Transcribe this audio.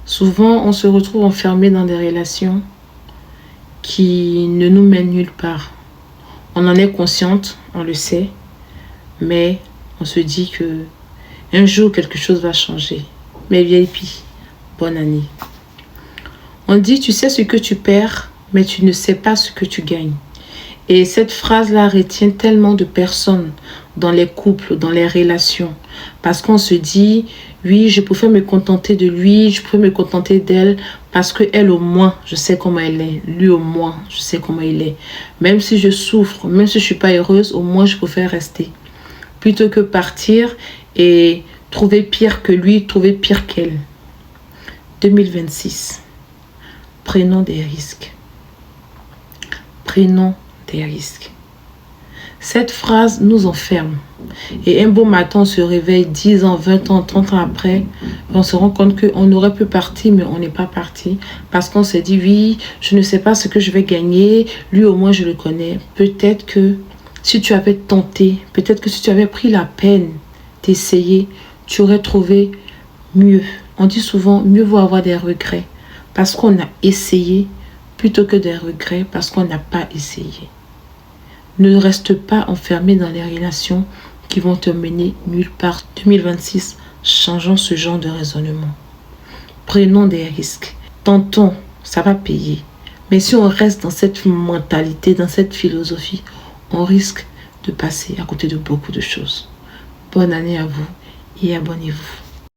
Souvent, on se retrouve enfermé dans des relations qui ne nous mènent nulle part. On en est consciente, on le sait, mais on se dit que un jour quelque chose va changer. Mes VIP, bonne année. On dit, tu sais ce que tu perds, mais tu ne sais pas ce que tu gagnes. Et cette phrase-là retient tellement de personnes dans les couples, dans les relations. Parce qu'on se dit, oui, je préfère me contenter de lui, je préfère me contenter d'elle, parce qu'elle au moins, je sais comment elle est. Lui au moins, je sais comment il est. Même si je souffre, même si je ne suis pas heureuse, au moins je préfère rester. Plutôt que partir et trouver pire que lui, trouver pire qu'elle. 2026. Prenons des risques. Prenons des risques. Cette phrase nous enferme. Et un beau matin, on se réveille 10 ans, 20 ans, 30 ans après. On se rend compte qu'on aurait pu partir, mais on n'est pas parti. Parce qu'on s'est dit, oui, je ne sais pas ce que je vais gagner. Lui, au moins, je le connais. Peut-être que si tu avais tenté, peut-être que si tu avais pris la peine d'essayer, tu aurais trouvé mieux. On dit souvent, mieux vaut avoir des regrets. Parce qu'on a essayé, plutôt que des regrets, parce qu'on n'a pas essayé. Ne reste pas enfermé dans les relations qui vont te mener nulle part. 2026, changeons ce genre de raisonnement. Prenons des risques. Tentons, ça va payer. Mais si on reste dans cette mentalité, dans cette philosophie, on risque de passer à côté de beaucoup de choses. Bonne année à vous et abonnez-vous.